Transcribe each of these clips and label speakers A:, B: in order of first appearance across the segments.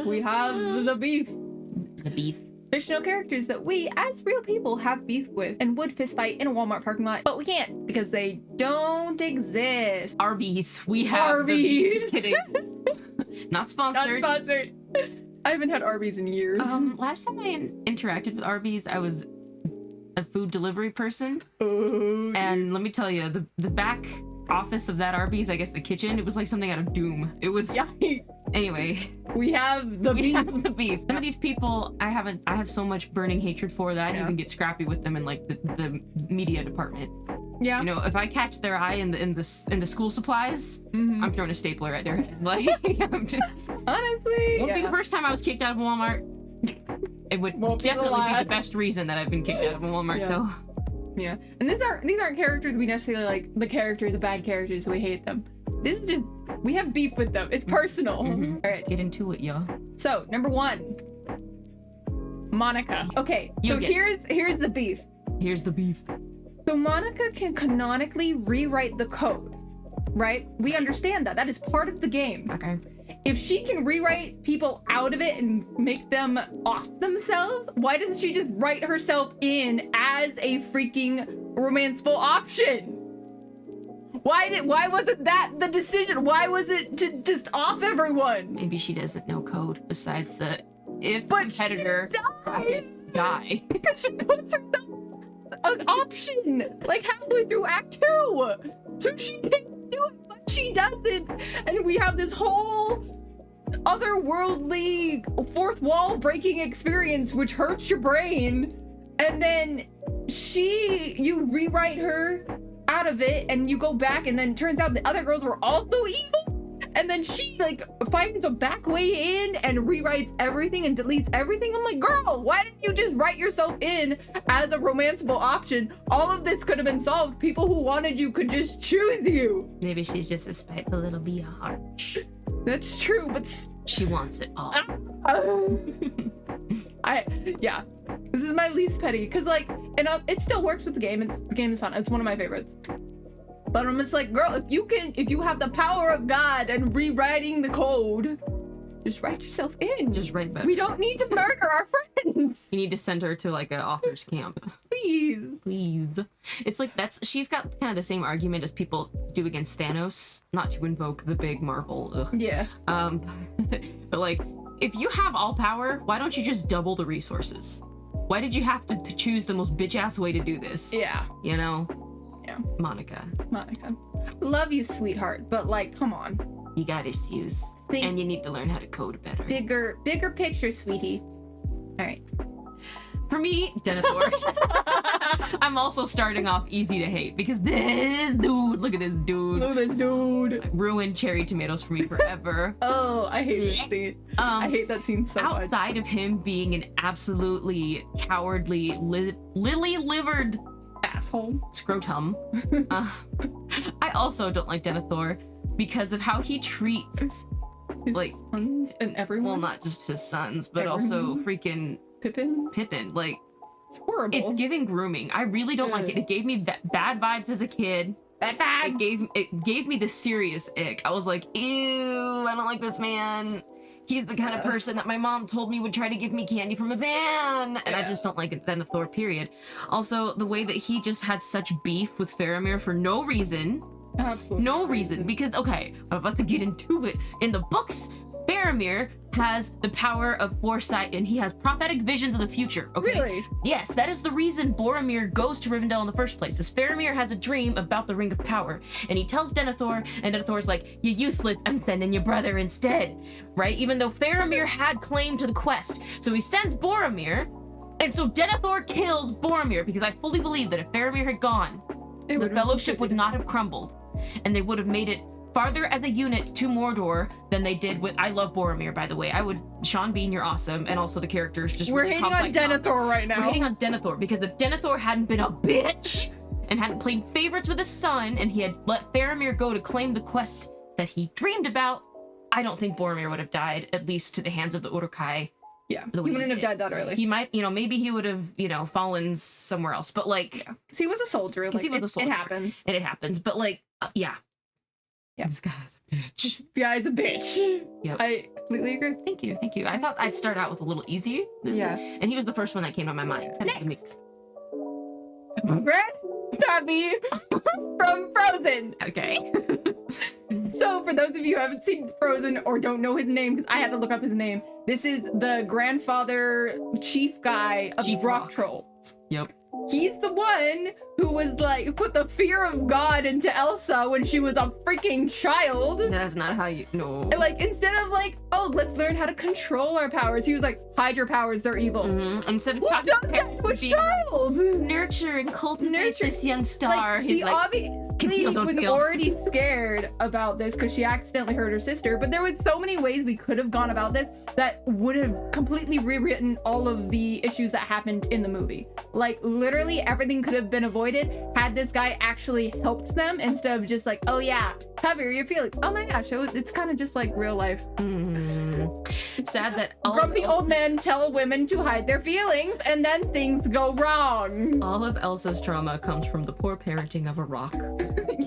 A: We have the beef.
B: The beef.
A: Fictional characters that we, as real people, have beef with and would fistfight in a Walmart parking lot, but we can't because they don't exist.
B: Arby's. We have
A: Arby's.
B: Just kidding. Not sponsored.
A: Not sponsored. I haven't had Arby's in years.
B: Last time I interacted with Arby's, I was a food delivery person.
A: Oh,
B: And let me tell you, the back office of that Arby's, I guess the kitchen, it was like something out of Doom. It was...
A: yikes.
B: Anyway.
A: We have the
B: We
A: beef.
B: have the beef. Some of these people, I have so much burning hatred for that I didn't even get scrappy with them in like the media department.
A: Yeah.
B: You know, if I catch their eye in the school supplies, I'm throwing a stapler at their head. Like,
A: Honestly,
B: won't be the first time I was kicked out of Walmart. It would definitely be the best reason that I've been kicked out of a Walmart, though.
A: Yeah, and these aren't characters we necessarily like. The characters are bad characters, so we hate them. This is just we have beef with them. It's personal. All right,
B: Get into it, y'all.
A: so number 1, Monica. Okay, so here's the beef.
B: Here's the beef.
A: So Monica can canonically rewrite the code, right? We understand that. That is part of the game.
B: Okay.
A: If she can rewrite people out of it and make them off themselves, why doesn't she just write herself in as a freaking romanceable option? Why wasn't that the decision? Why was it to just off everyone?
B: Maybe she doesn't know code besides the if
A: But
B: competitor
A: she
B: die.
A: Because she puts herself an option like halfway through Act 2. So she can do it, but she doesn't. And we have this whole otherworldly fourth wall breaking experience which hurts your brain. And then you rewrite her out of it and you go back and then turns out the other girls were also evil. And then she like finds a back way in and rewrites everything and deletes everything. I'm like, girl, why didn't you just write yourself in as a romanceable option? All of this could have been solved. People who wanted you could just choose you.
B: Maybe she's just a spiteful little biatch.
A: That's true, but
B: She wants it all.
A: yeah, this is my least petty because like, and it still works with the game. The game is fun. It's one of my favorites. But I'm just like, girl, if you have the power of God and rewriting the code, just write yourself in.
B: Just write better.
A: We don't need to murder our friends.
B: You need to send her to like an author's camp.
A: Please.
B: It's like she's got kind of the same argument as people do against Thanos, not to invoke the big Marvel. Ugh.
A: Yeah.
B: But like, if you have all power, why don't you just double the resources? Why did you have to choose the most bitch-ass way to do this?
A: Yeah.
B: You know?
A: Yeah.
B: Monica.
A: Love you, sweetheart, but like, come on.
B: You got issues. And you need to learn how to code better.
A: Bigger picture, sweetie. All right.
B: For me, Denethor. I'm also starting off easy to hate because this dude, look at this dude.
A: Look at this dude.
B: Ruined cherry tomatoes for me forever.
A: Oh, I hate that scene. I hate that scene so much.
B: Outside of him being an absolutely cowardly, lily-livered
A: asshole
B: scrotum, I also don't like Denethor because of how he treats
A: his
B: like
A: sons and everyone.
B: Well, not just his sons, but also freaking Pippin. Like,
A: it's horrible.
B: It's giving grooming. I really don't like it. It gave me bad vibes as a kid.
A: Bad vibes.
B: It gave me the serious ick. I was like, ew, I don't like this man. He's the kind of person that my mom told me would try to give me candy from a van. And I just don't like it. Denethor, period. Also, the way that he just had such beef with Faramir for no reason.
A: Absolutely.
B: No reason. Because, okay, I'm about to get into it. In the books, Faramir has the power of foresight and he has prophetic visions of the future. Okay?
A: Really?
B: Yes, that is the reason Boromir goes to Rivendell in the first place. Is Faramir has a dream about the Ring of Power, and he tells Denethor, and Denethor's like, "You're useless. I'm sending your brother instead." Right? Even though Faramir had claim to the quest, so he sends Boromir, and so Denethor kills Boromir because I fully believe that if Faramir had gone, the Fellowship would not have crumbled, and they would have made it farther as a unit to Mordor than they did with. I love Boromir, by the way. Sean Bean, you're awesome, and also the characters just.
A: We're
B: really
A: hating on Denethor right now.
B: We're hating on Denethor because if Denethor hadn't been a bitch and hadn't played favorites with his son, and he had let Faramir go to claim the quest that he dreamed about, I don't think Boromir would have died, at least to the hands of the Uruk-hai.
A: Yeah, he wouldn't have died that early.
B: He might, maybe he would have, fallen somewhere else. But like,
A: because he was a soldier. Like,
B: he was a soldier.
A: It happens.
B: And it happens. But like, yeah.
A: Yeah.
B: This guy's a bitch.
A: This guy's a bitch.
B: Yep.
A: I completely agree.
B: Thank you. I thought I'd start out with a little easy. And he was the first one that came to my mind.
A: Next. Brad Tabby from Frozen.
B: Okay.
A: So for those of you who haven't seen Frozen or don't know his name, because I had to look up his name, this is the grandfather chief guy of
B: Chief
A: Rock
B: Rock.
A: Trolls.
B: Yep.
A: He's the one who was like, put the fear of God into Elsa when she was a freaking child.
B: That's not how you know.
A: And like, instead of like, oh, let's learn how to control our powers, he was like, hide your powers, they're evil.
B: Instead of
A: Who
B: talking
A: does
B: to
A: that
B: parents
A: to a
B: and being
A: child?
B: nurture and cultivate
A: Nurture.
B: this young star.
A: Like,
B: He's
A: he
B: like,
A: obviously
B: feel, don't
A: was
B: feel.
A: already scared about this because she accidentally hurt her sister, but there was so many ways we could have gone about this that would have completely rewritten all of the issues that happened in the movie. Like, literally everything could have been avoided had this guy actually helped them instead of just like, oh yeah, cover your feelings. Oh my gosh, it's kind of just like real life.
B: sad that all
A: Grumpy old men tell women to hide their feelings and then things go wrong.
B: all of Elsa's trauma comes from the poor parenting of a rock.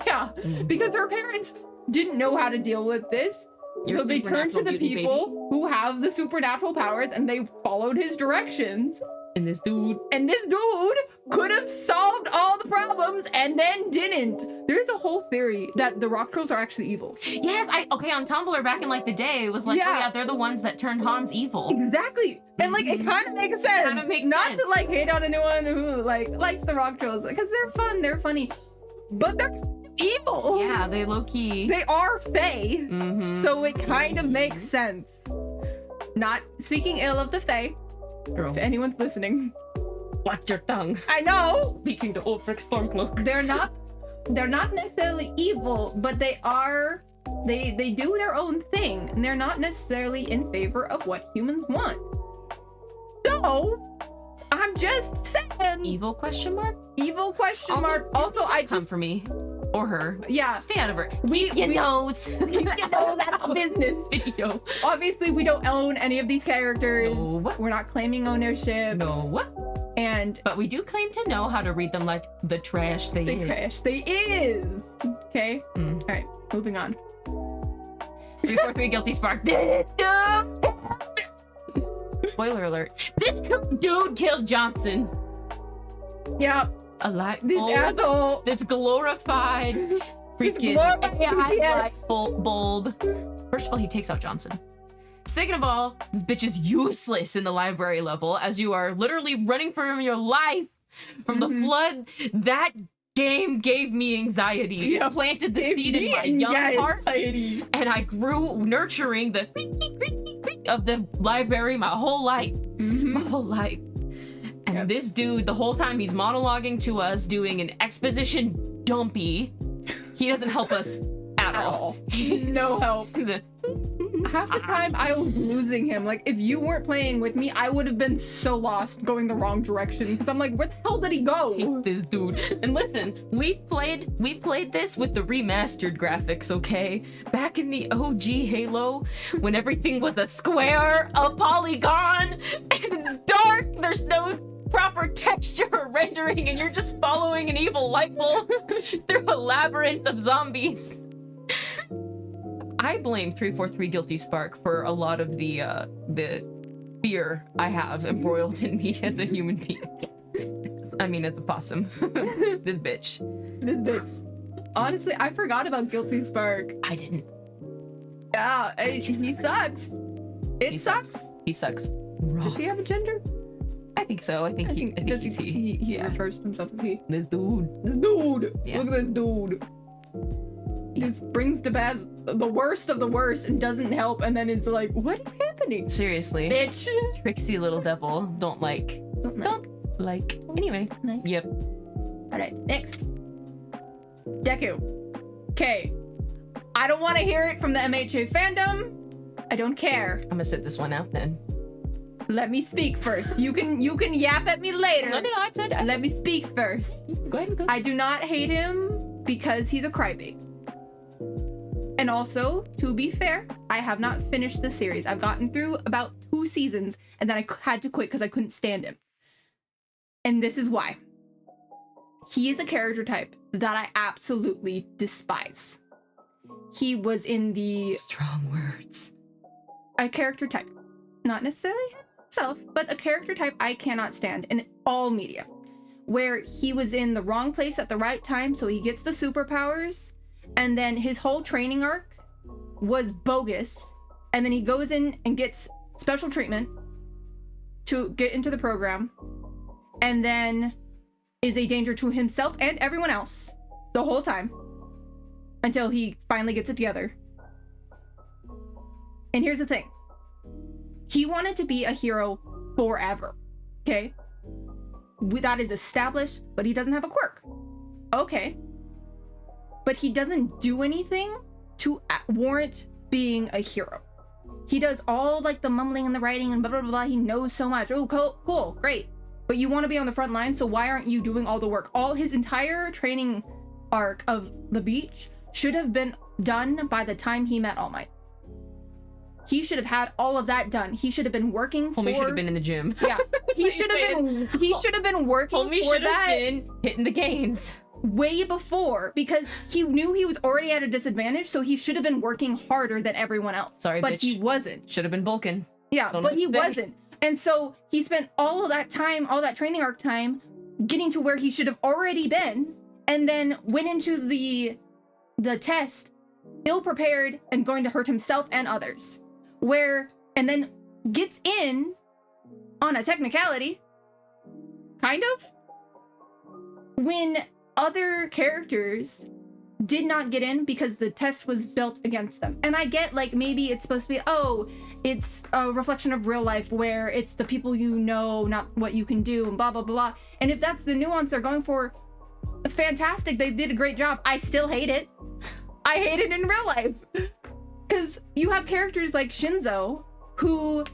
A: Yeah, because her parents didn't know how to deal with this.
B: Your
A: So they turned to
B: supernatural
A: the
B: beauty,
A: people who have the supernatural powers and they followed his directions.
B: And this dude,
A: And this dude could have solved all the problems and then didn't. There's a whole theory that the Rock Trolls are actually evil.
B: yes, on Tumblr back in like the day, it was like,
A: Yeah.
B: oh yeah, they're the ones that turned Hans evil.
A: Exactly. And like, it kind of makes sense.
B: Kinda makes
A: Not
B: sense.
A: to like hate on anyone who like likes the Rock Trolls, because they're fun, they're funny, but they're evil.
B: Yeah, they low key.
A: They are Fae.
B: Mm-hmm.
A: So it kind of makes sense. Not speaking ill of the Fae,
B: Girl,
A: if anyone's listening.
B: watch your tongue.
A: I know
B: Speaking to Ulfric Stormcloak.
A: they're not necessarily evil, but they do their own thing, and they're not necessarily in favor of what humans want. So I'm just saying,
B: Evil question mark?
A: evil question mark. Also, I
B: Come
A: just
B: for me. Or her.
A: yeah.
B: Stay out of her.
A: We
B: You knows.
A: you know that our business.
B: Video.
A: Obviously, we don't own any of these characters.
B: No.
A: We're not claiming ownership.
B: No.
A: And
B: But we do claim to know how to read them like the trash they
A: the
B: is.
A: trash they is. Okay.
B: Mm.
A: All right. Moving on.
B: 343 Guilty Spark. This dude. Spoiler alert. This dude killed Johnson.
A: Yeah. This asshole.
B: This glorified freaking
A: glorified
B: AI
A: yes.
B: light bulb. First of all, he takes out Johnson. Second of all, this bitch is useless in the library level as you are literally running for your life from the flood. That game gave me anxiety.
A: Yeah.
B: It planted the
A: Gave
B: seed in
A: me
B: my young heart.
A: anxiety.
B: And I grew nurturing the of the library my whole life. My whole life. And
A: Yep.
B: this dude, the whole time he's monologuing to us, doing an exposition dumpy. He doesn't help us at all.
A: No help.
B: The-
A: Half the time I was losing him. Like, if you weren't playing with me, I would have been so lost going the wrong direction. Because I'm like, where the hell did he go?
B: hate this dude. And listen, we played this with the remastered graphics, okay? Back in the OG Halo, when everything was a square, a polygon, and it's dark, there's no proper texture or rendering, and you're just following an evil light bulb through a labyrinth of zombies. I blame 343 Guilty Spark for a lot of the fear I have embroiled in me as a human being. I mean, as a possum. This bitch.
A: This bitch. Honestly, I forgot about Guilty Spark.
B: I didn't.
A: Yeah, he sucks. It
B: He
A: sucks.
B: He sucks.
A: Does he have a gender?
B: I think so. I think
A: does
B: he's he.
A: he
B: Yeah.
A: refers to himself as he.
B: This dude.
A: This dude.
B: Yeah.
A: Look at this dude. Just brings to bad the worst of the worst and doesn't help, and then it's like, what is happening?
B: Seriously.
A: Bitch.
B: Tricksy little devil. Don't like. Anyway.
A: Like.
B: Yep.
A: Alright, next. Deku. Okay. I don't want to hear it from the MHA fandom. I don't care.
B: I'm gonna sit this one out then.
A: Let me speak first. You can yap at me later.
B: No, I said.
A: Let me speak first.
B: Go ahead and go.
A: I do not hate him because he's a crybaby. And also, to be fair, I have not finished the series. I've gotten through about 2 seasons and then I had to quit because I couldn't stand him. And this is why. He is a character type that I absolutely despise. he was in the
B: Strong words.
A: a character type, not necessarily himself, but a character type I cannot stand in all media, where he was in the wrong place at the right time, so he gets the superpowers, and then his whole training arc was bogus, and then he goes in and gets special treatment to get into the program, and then is a danger to himself and everyone else the whole time until he finally gets it together. And here's the thing. He wanted to be a hero forever, okay? That is established, but he doesn't have a quirk. Okay. But he doesn't do anything to warrant being a hero. He does all like the mumbling and the writing and blah, blah, blah. He knows so much. Oh, cool, great. But you want to be on the front line, so why aren't you doing all the work? All his entire training arc of the beach should have been done by the time he met All Might. He should have had all of that done. He should have been working for...
B: Homie should have been in the gym.
A: Yeah. He should have been working
B: Homie
A: for
B: should have been hitting the gains.
A: Way before, because he knew he was already at a disadvantage, so he should have been working harder than everyone else.
B: Sorry,
A: but
B: bitch.
A: he wasn't.
B: Should have been bulking.
A: Yeah, but he wasn't. And so he spent all of that time, all that training arc time, getting to where he should have already been, and then went into the test ill-prepared and going to hurt himself and others. And then gets in on a technicality, kind of, when other characters did not get in because the test was built against them. And I get, like, maybe it's supposed to be, oh, it's a reflection of real life where it's the people you know, not what you can do, and blah, blah, blah, blah. And if that's the nuance they're going for, fantastic, they did a great job. I still hate it. I hate it in real life. Because you have characters like Shinzo, who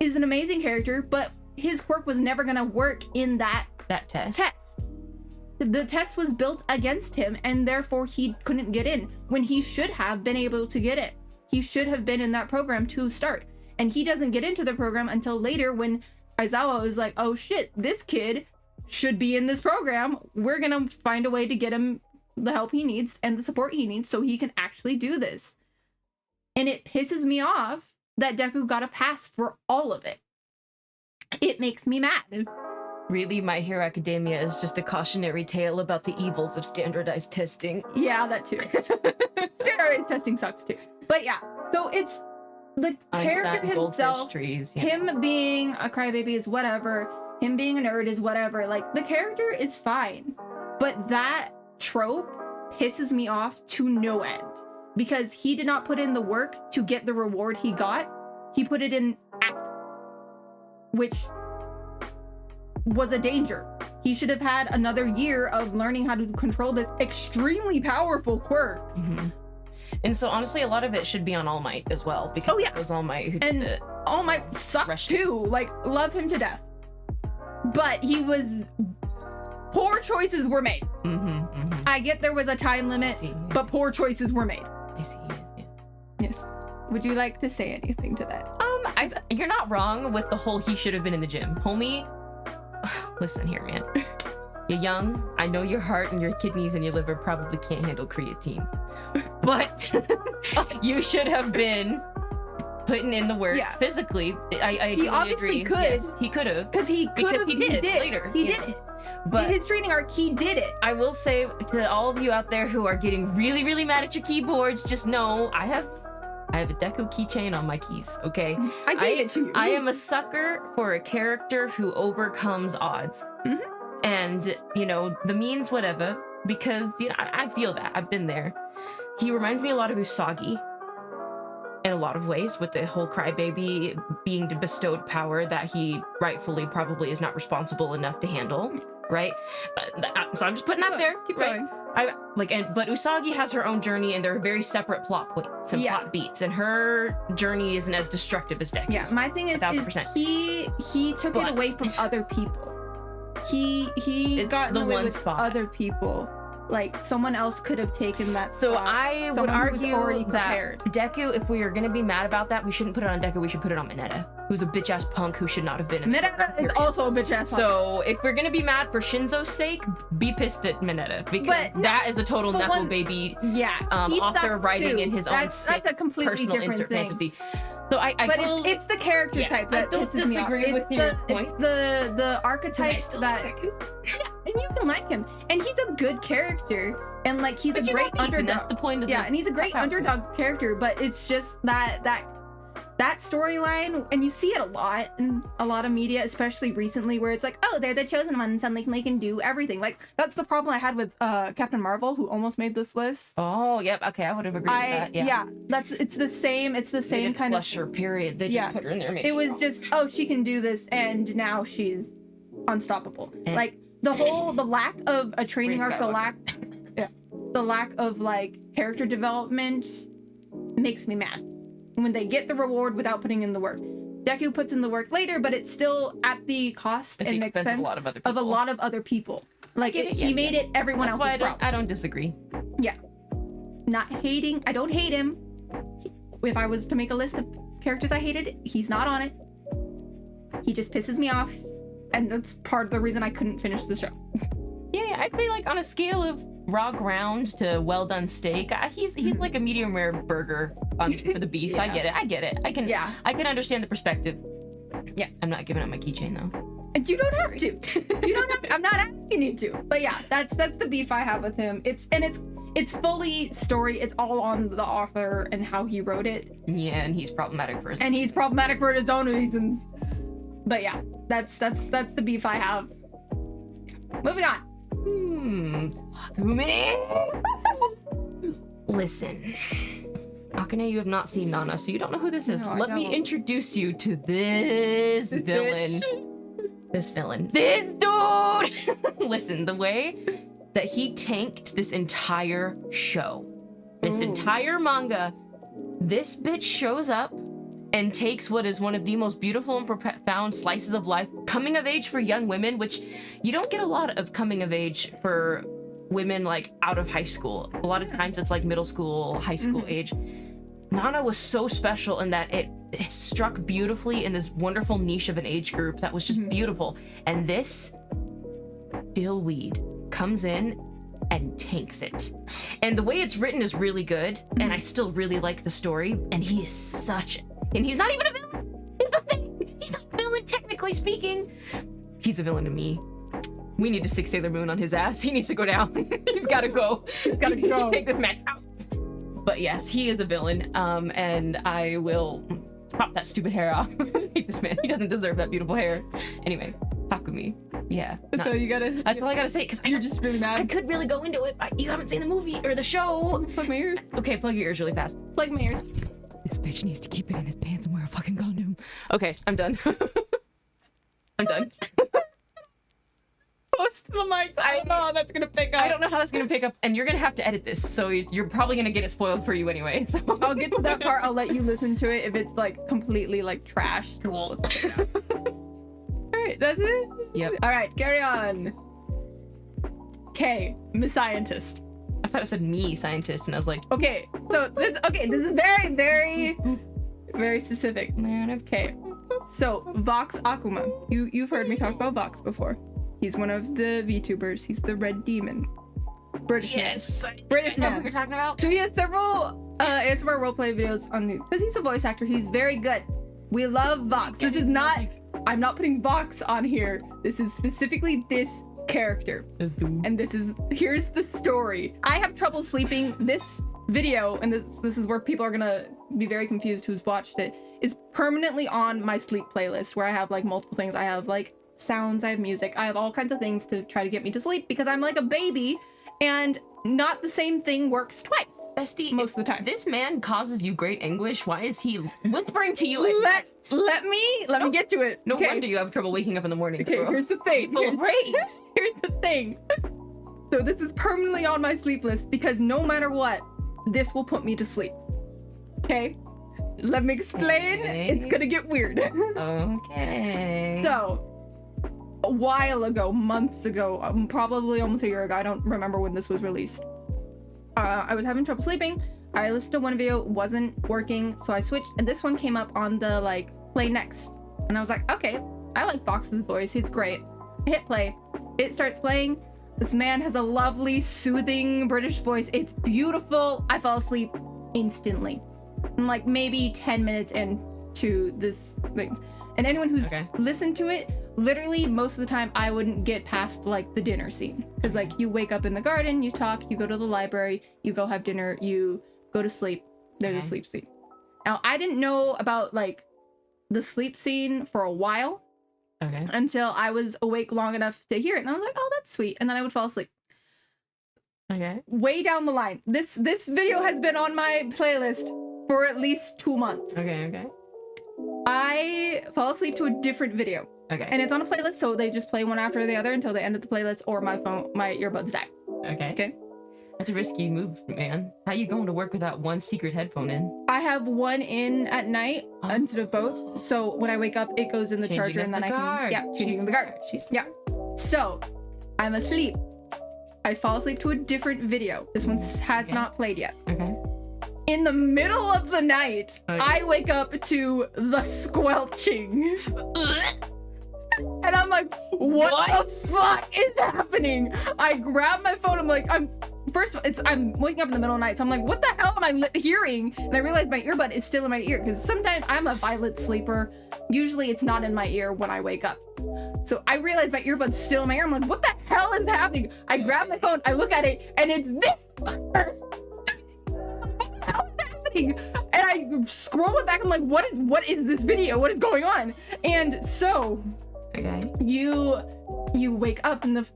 A: is an amazing character, but his quirk was never going to work in that
B: test.
A: The test was built against him, and therefore he couldn't get in when he should have been able to get it. He should have been in that program to start. And he doesn't get into the program until later when Aizawa was like, oh shit, this kid should be in this program. We're gonna find a way to get him the help he needs and the support he needs so he can actually do this. And it pisses me off that Deku got a pass for all of it. It makes me mad.
B: Really, My Hero Academia is just a cautionary tale about the evils of standardized testing.
A: Yeah, that too. Standardized testing sucks too. But yeah, so it's the character himself,
B: trees,
A: him being a crybaby is whatever, him being a nerd is whatever. Like, the character is fine, but that trope pisses me off to no end because he did not put in the work to get the reward he got. He put it in after, which was a danger. He should have had another year of learning how to control this extremely powerful quirk.
B: Mm-hmm. And so honestly, a lot of it should be on All Might as well, because it was All Might who did it.
A: All Might sucks too. Like, love him to death. But poor choices were made.
B: Mm-hmm, mm-hmm.
A: I get there was a time limit, but poor choices were made.
B: I see. Yeah.
A: Yes. Would you like to say anything to that?
B: You're not wrong with the whole he should have been in the gym. Homie, listen here, man. You're young. I know your heart and your kidneys and your liver probably can't handle creatine. But you should have been putting in the work physically.
A: He obviously
B: agree.
A: could.
B: Yes, he could have.
A: Because he did later. He did it. But in his training arc, he did it.
B: I will say to all of you out there who are getting really, really mad at your keyboards, just know I have a Deku keychain on my keys, okay?
A: I gave it to you.
B: I am a sucker for a character who overcomes odds.
A: Mm-hmm.
B: And, the means whatever, because, I feel that. I've been there. He reminds me a lot of Usagi in a lot of ways, with the whole crybaby being bestowed power that he rightfully probably is not responsible enough to handle, right? So I'm just putting that there.
A: Keep
B: right?
A: going.
B: But Usagi has her own journey, and they're very separate plot points and plot beats, and her journey isn't as destructive as Deku's.
A: Yeah, my thing is he took it away from other people. He got in the way with other people. Like someone else could have taken that
B: So
A: spot.
B: I would
A: Someone who's
B: argue
A: already
B: that
A: prepared.
B: Deku, if we are gonna be mad about that, we shouldn't put it on Deku, we should put it on Mineta, who's a bitch ass punk who should not have been in the program,
A: Mineta is
B: period.
A: also a bitch ass.
B: So if we're gonna be mad for Shinzo's sake, be pissed at Mineta, because
A: But-
B: that is a total
A: but
B: knuckle
A: one-
B: baby
A: yeah, he
B: author
A: sucks
B: writing
A: too.
B: in his own
A: That's a completely
B: personal
A: different
B: insert
A: thing.
B: fantasy. So I
A: But
B: totally,
A: it's the character
B: Yeah,
A: type
B: I
A: that
B: don't
A: pisses me off.
B: disagree
A: It's
B: with your point.
A: It's the archetypes
B: still
A: that
B: like Deku.
A: and you can like him, and he's a good character, and like he's
B: But
A: a
B: you
A: great
B: know, even
A: underdog.
B: that's the point of
A: Yeah,
B: the
A: and he's a great
B: cop-out.
A: underdog character, but it's just that storyline, and you see it a lot in a lot of media, especially recently, where it's like, oh, they're the chosen ones, and like they can do everything. Like that's the problem I had with Captain Marvel, who almost made this list.
B: Oh, yep, okay, I would have agreed with that. Yeah,
A: It's the same
B: They
A: kind
B: didn't
A: of.
B: flush her, period. They just
A: Yeah.
B: put her in there. and made
A: It was
B: sure.
A: just, oh, she can do this, and now she's unstoppable.
B: And-
A: Like the lack of a training
B: Rey
A: arc, the
B: Skywalker.
A: lack of like character development makes me mad when they get the reward without putting in the work. Deku puts in the work later, but it's still at the cost
B: At
A: and
B: the expense
A: expense
B: of a lot of other
A: of a
B: people.
A: lot of other people. Like
B: get it,
A: he
B: yeah,
A: made it everyone
B: That's why
A: else's problem.
B: I don't disagree.
A: Not hating. I don't hate him. If I was to make a list of characters I hated, he's not on it. He just pisses me off, and that's part of the reason I couldn't finish the show.
B: Yeah, I'd say like on a scale of raw ground to well done steak, he's like a medium rare burger for the beef. I
A: Yeah.
B: get it. I can understand the perspective.
A: Yeah.
B: I'm not giving up my keychain though.
A: And you don't have to. You don't have to. I'm not asking you to. But yeah, that's the beef I have with him. It's fully story. It's all on the author and how he wrote it.
B: Yeah, and he's problematic for his
A: And he's problematic for his own reasons. But yeah, that's the beef I have. Moving on.
B: Takumi. Listen, Akane, you have not seen Nana, so you don't know who this is.
A: No, I
B: Let me
A: don't.
B: introduce you to this
A: This
B: villain. This villain. This dude! Listen, the way that he tanked this entire show, this
A: Ooh.
B: entire manga, this bitch shows up and takes what is one of the most beautiful and profound slices of life, coming of age for young women, which you don't get a lot of coming of age for women like out of high school. A lot of times it's like middle school, high school age. Nana was so special in that it struck beautifully in this wonderful niche of an age group that was just beautiful. And this dillweed comes in and tanks it. And the way it's written is really good, and I still really like the story, and he is such... And he's not even a villain! He's the thing! He's not a villain, technically speaking! He's a villain to me. We need to stick Sailor Moon on his ass. He needs to go down. He's gotta go. He's
A: gotta go.
B: Take this man out. But yes, he is a villain, and I will pop that stupid hair off. I hate this man. He doesn't deserve that beautiful hair. Anyway, Takumi. Yeah.
A: So you gotta.
B: That's all I gotta say, because
A: You're just really
B: I
A: mad.
B: could really go into it, but you haven't seen the movie or the show.
A: Plug my ears.
B: Okay, plug your ears really fast.
A: Plug my ears.
B: This bitch needs to keep it in his pants and wear a fucking condom. Okay, I'm done. I'm done.
A: Post the mics. I don't know how that's gonna pick up.
B: I don't know how that's gonna pick up, and you're gonna have to edit this, so you're probably gonna get it spoiled for you anyway. So
A: I'll get to that part. I'll let you listen to it if it's like completely like trash.
B: cool.
A: Alright, that's it?
B: Yep.
A: Alright, carry on. K, Miss Scientist.
B: I thought it said me scientist, and I was like,
A: Okay, so this is very, very, very specific.
B: man,
A: Okay, so Vox Akuma. You've heard me talk about Vox before. He's one of the VTubers. He's the Red Demon. British man.
B: yes,
A: British
B: I know
A: man.
B: who you're talking about.
A: So he has several ASMR roleplay videos on the, because he's a voice actor. He's very good. We love Vox. This is not, I'm not putting Vox on here. This is specifically this character. And here's the story. I have trouble sleeping. This video, and this is where people are gonna be very confused who's watched it, is permanently on my sleep playlist where I have like multiple things. I have like sounds, I have music, I have all kinds of things to try to get me to sleep because I'm like a baby and not the same thing works twice
B: Bestie,
A: most of the time.
B: this man causes you great anguish. Why is he whispering to you? At
A: Let me get to it.
B: no
A: okay?
B: wonder you have trouble waking up in the morning.
A: Okay,
B: girl.
A: here's the thing.
B: Full of rage.
A: Here's the thing. So this is permanently on my sleep list because no matter what, this will put me to sleep. Okay? Let me explain.
B: Okay.
A: It's gonna get weird.
B: Okay.
A: So, a while ago, months ago, probably almost a year ago. I don't remember when this was released. I was having trouble sleeping. I listened to one video, wasn't working, so I switched, and this one came up on the like play next, and I was like, okay, I like Vox's voice, it's great. I hit play, it starts playing. This man has a lovely, soothing British voice. It's beautiful. I fell asleep instantly. I'm like maybe 10 minutes into this thing. And anyone who's listened to it, literally most of the time I wouldn't get past like the dinner scene. Because like you wake up in the garden, you talk, you go to the library, you go have dinner, you go to sleep. There's a sleep scene. Now I didn't know about like the sleep scene for a while. Until I was awake long enough to hear it, and I was like, "Oh, that's sweet," and then I would fall asleep. Way down the line, this video has been on my playlist for at least 2 months. I fall asleep to a different video. And it's on a playlist, so they just play one after the other until the end of the playlist, or my earbuds die. Okay.
B: That's a risky move, man. How you going to work without one secret headphone in?
A: I have one in at night instead of both. So when I wake up, it goes in the charger, and then I can changing the guard. So I'm asleep. I fall asleep to a different video. This one has not played yet. In the middle of the night, I wake up to the squelching. And I'm like, what the fuck is happening? I grab my phone. I'm like, I'm waking up in the middle of the night, so I'm like, what the hell am I hearing? And I realize my earbud is still in my ear, because sometimes I'm a violent sleeper. Usually it's not in my ear when I wake up. So I realize my earbud's still in my ear. I'm like, what the hell is happening? I grab my phone, I look at it, and it's this fucker. What the hell is happening? And I scroll it back. I'm like, what is this video? What is going on? And so you wake up in the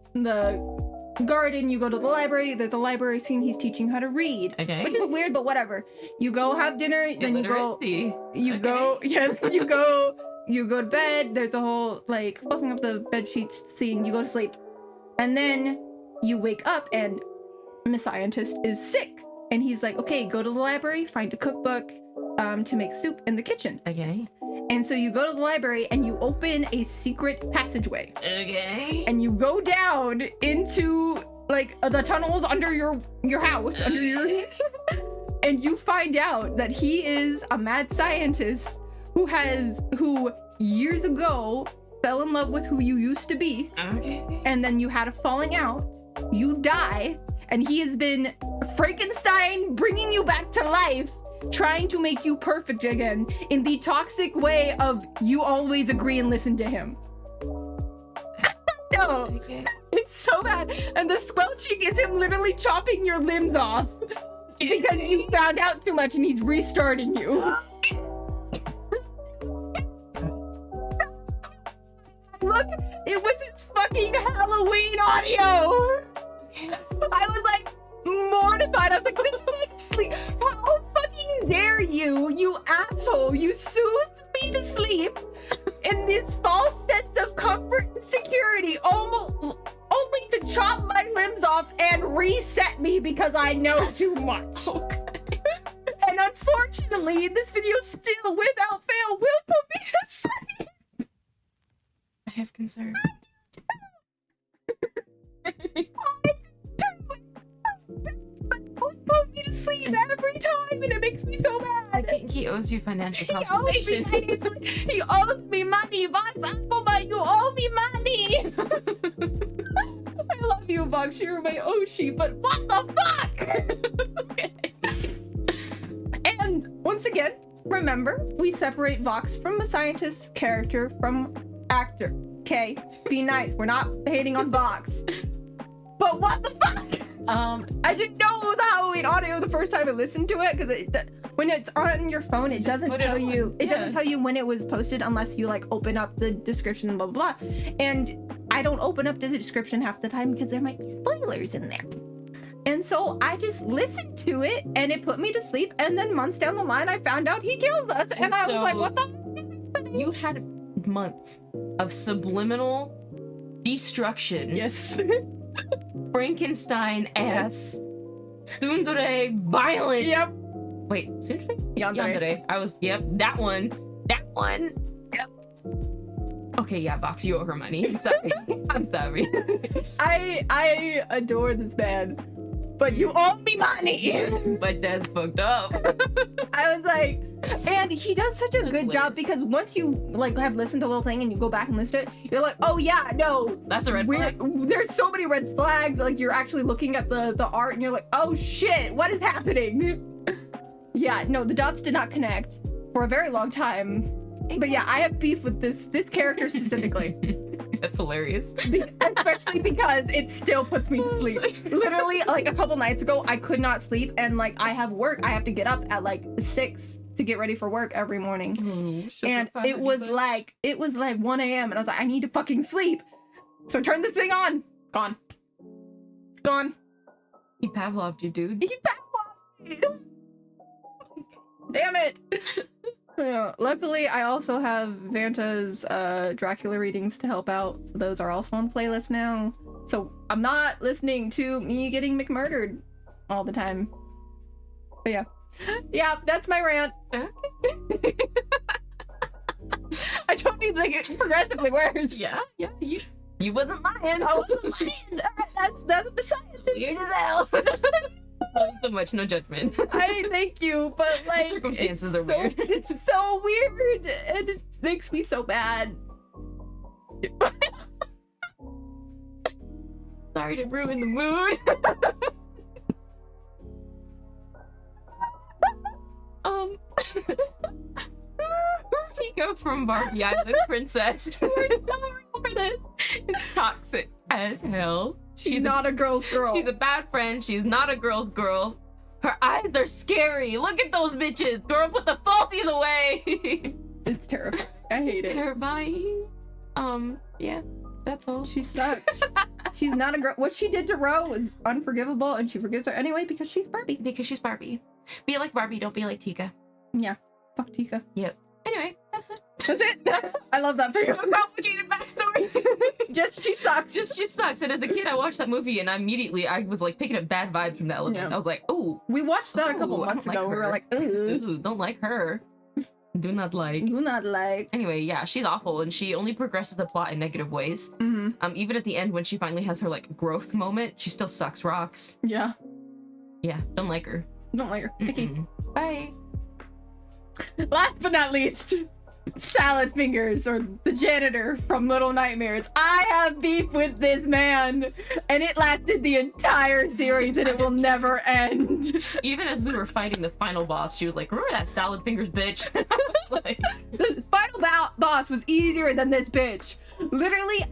A: garden, you go to the library, there's a library scene, he's teaching you how to read, which is weird, but whatever. You go have dinner, then you go to bed, there's a whole like fluffing up the bed sheets scene, you go to sleep, and then you wake up and Miss Scientist is sick, and he's like, okay, go to the library, find a cookbook to make soup in the kitchen. And so you go to the library and you open a secret passageway. And you go down into like the tunnels under your house, under your and you find out that he is a mad scientist who years ago fell in love with who you used to be. And then you had a falling out. You die, and he has been Frankenstein bringing you back to life, trying to make you perfect again in the toxic way of you always agree and listen to him. No, it's so bad. And the squelching is him literally chopping your limbs off because you found out too much and he's restarting you. Look, it was his fucking Halloween audio. I was like mortified. I was like, this is like sleep. How fucking dare you, you asshole. You soothed me to sleep in this false sense of comfort and security, only to chop my limbs off and reset me because I know too much. And unfortunately, this video still, without fail, will put me to sleep.
B: I have concern.
A: Put me to sleep every time, and it makes me so mad.
B: I think he owes you financial compensation.
A: He owes me money, Vox Aqua, you owe me money. I love you, Vox. You're my Oshi, but what the fuck? And once again, remember, we separate Vox from a scientist, character from actor. Okay, be nice. We're not hating on Vox. But what the fuck? I didn't know it was a Halloween audio the first time I listened to it, because when it's on your phone, it doesn't tell you. It doesn't tell you when it was posted unless you like open up the description and blah blah blah. And I don't open up the description half the time because there might be spoilers in there. And so I just listened to it, and it put me to sleep. And then months down the line, I found out he killed us, and I was like, "What the?"
B: You had months of subliminal destruction.
A: Yes.
B: Frankenstein ass. Tsundere violent.
A: Yep.
B: Wait, tsundere?
A: Yandere.
B: I was, that one. Yep. Okay, yeah, Vox, you owe her money. I'm sorry. I'm sorry.
A: I adore this man, but you owe me money.
B: But that's fucked up.
A: I was like, and he does such a good job because once you like have listened to the whole thing and you go back and listen to it, you're like, oh yeah, no,
B: That's a red flag.
A: there's so many red flags. Like you're actually looking at the art and you're like, oh shit, what is happening? Yeah, no, the dots did not connect for a very long time. But yeah, I have beef with this character specifically.
B: That's hilarious.
A: Especially because it still puts me to sleep. Literally, like a couple nights ago, I could not sleep, and like I have work. I have to get up at like 6 to get ready for work every morning. And it was like 1 a.m. and I was like, I need to fucking sleep. So turn this thing on. Gone.
B: He Pavloved you, dude.
A: He Pavloved me. Damn it. Yeah, luckily, I also have Vanta's Dracula readings to help out, so those are also on the playlist now. So I'm not listening to me getting McMurdered all the time. But yeah, that's my rant. I don't need to get progressively worse.
B: Yeah, you wasn't lying.
A: I wasn't lying. That's besides.
B: Weird as hell. Thank you so much, no judgment.
A: I thank you, but like
B: circumstances are weird.
A: It's so weird, and it makes me so bad.
B: Sorry to ruin the mood. Tika from Barbie Island Princess.
A: We're so over this.
B: Is toxic as hell.
A: She's not a girl's girl.
B: She's a bad friend. She's not a girl's girl. Her eyes are scary. Look at those bitches. Girl, put the falsies away.
A: It's terrifying. I hate it.
B: Terrifying. Yeah, that's all.
A: She sucks. She's not a girl. What she did to Ro is unforgivable, and she forgives her anyway because she's Barbie.
B: Because she's Barbie. Be like Barbie, don't be like Tika.
A: Yeah. Fuck Tika.
B: Yep. Anyway, that's it.
A: That's it. I love that for you.
B: Complicated backstory.
A: Just she sucks.
B: She sucks. And as a kid, I watched that movie, and immediately I was like picking up bad vibes from the element.
A: Yeah.
B: I was like, ooh.
A: We watched that a couple
B: Ooh, I
A: months
B: don't
A: ago.
B: like
A: We were
B: her.
A: like, ooh.
B: Ooh, don't like her. Do not like.
A: Do not like.
B: Anyway, yeah, she's awful, and she only progresses the plot in negative ways.
A: Mm-hmm.
B: Even at the end when she finally has her like growth moment, she still sucks rocks.
A: Yeah.
B: Yeah, don't like her.
A: Don't like her. Kiki.
B: Bye.
A: Last but not least, Salad Fingers, or the janitor from Little Nightmares. I have beef with this man, and it lasted the entire series, and it will never end.
B: Even as we were fighting the final boss, she was like, remember that Salad Fingers bitch? I was like,
A: The final boss was easier than this bitch. Literally,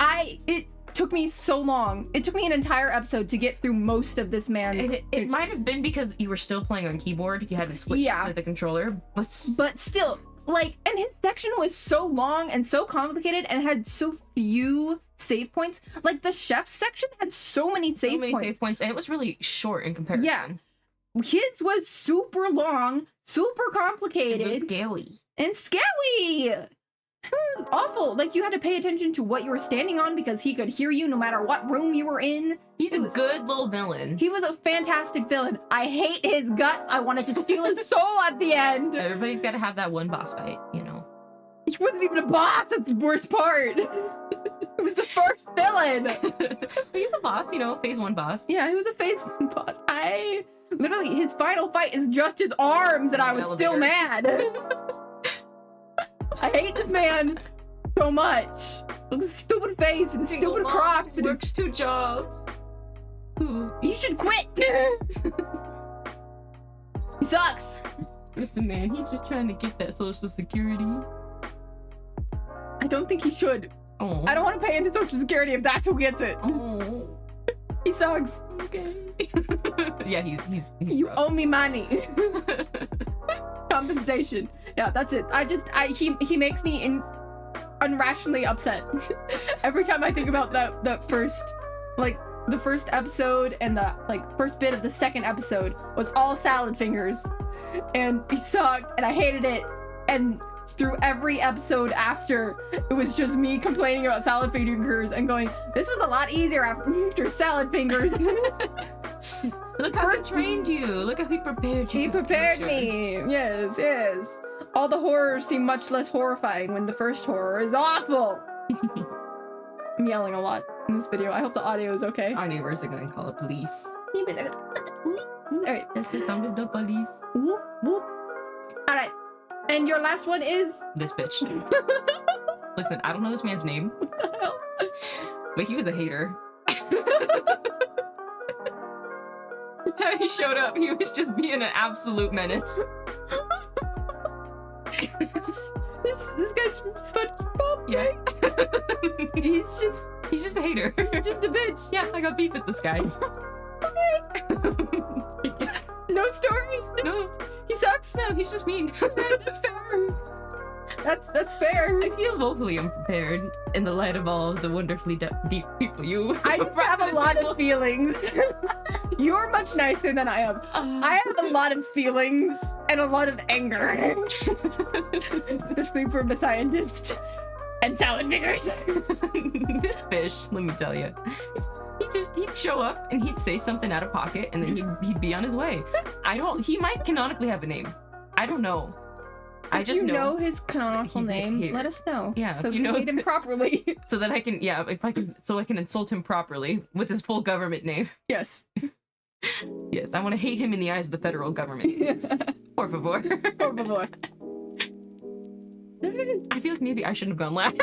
A: it took me so long. It took me an entire episode to get through most of this man.
B: it might have been because you were still playing on keyboard. You hadn't switched to the controller, but
A: still, like, and his section was so long and so complicated and had so few save points. Like, the chef's section had so many save points.
B: And it was really short in comparison.
A: Yeah. His was super long, super complicated. And scary. It was awful. Like, you had to pay attention to what you were standing on because he could hear you no matter what room you were in.
B: He's a good little villain.
A: He was a fantastic villain. I hate his guts. I wanted to steal his soul at the end.
B: Everybody's got to have that one boss fight, you know.
A: He wasn't even a boss. That's the worst part. It was the first villain.
B: He's a boss, you know, phase 1 boss.
A: Yeah, he was a phase 1 boss. Literally, his final fight is just his arms, and I was still mad. I hate this man so much. Look at his stupid face and his stupid Crocs. And
B: works 2 jobs.
A: He should quit. He sucks.
B: Listen, man, he's just trying to get that social security.
A: I don't think he should.
B: Oh.
A: I don't want to pay into social security if that's who gets it.
B: Oh.
A: He sucks.
B: Okay. Yeah, he's
A: You
B: rough.
A: owe me money. Compensation. Yeah, that's it. He makes me unrationally upset. Every time I think about the first episode and the first bit of the second episode was all Salad Fingers, and he sucked and I hated it, and through every episode after, it was just me complaining about Salad Fingers and going, this was a lot easier after Salad Fingers.
B: Look how he trained you. Look how he prepared you.
A: He prepared me. Yes. All the horrors seem much less horrifying when the first horror is awful. I'm yelling a lot in this video. I hope the audio is okay.
B: Our neighbors are gonna call the police.
A: Alright.
B: That's the sound of the police.
A: Whoop, whoop. Alright. And your last one is?
B: This bitch. Listen, I don't know this man's name. But he was a hater. The time he showed up, he was just being an absolute menace.
A: This guy's from SpongeBob,
B: Yeah.
A: He's
B: He's just a hater.
A: just a bitch.
B: Yeah, I got beef with this guy.
A: No story?
B: No,
A: He sucks?
B: no, he's just mean.
A: Right, that's fair. That's fair.
B: I feel woefully unprepared in the light of all of the wonderfully deep people you
A: I just
B: brought
A: have
B: to
A: a
B: the
A: lot
B: table.
A: of feelings. You're much nicer than I am. I have a lot of feelings and a lot of anger. Especially from a scientist. And salad fingers.
B: This fish, let me tell you. He'd show up and he'd say something out of pocket and then he'd be on his way. He might canonically have a name. I don't know. I just
A: If you know
B: know
A: his canonical
B: he's a
A: name,
B: hater.
A: let us know.
B: Yeah,
A: So
B: if
A: we
B: you
A: can
B: know
A: hate him properly.
B: so that I can, so I can insult him properly with his full government name.
A: Yes.
B: Yes, I want to hate him in the eyes of the federal government. Por favor.
A: Por favor.
B: I feel like maybe I shouldn't have gone last.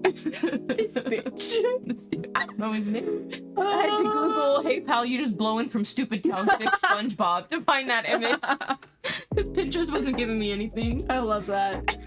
A: This bitch.
B: I don't know his name. I had to Google, hey pal, you just blowing from stupid township SpongeBob to find that image. Because Pinterest wasn't giving me anything.
A: I love that.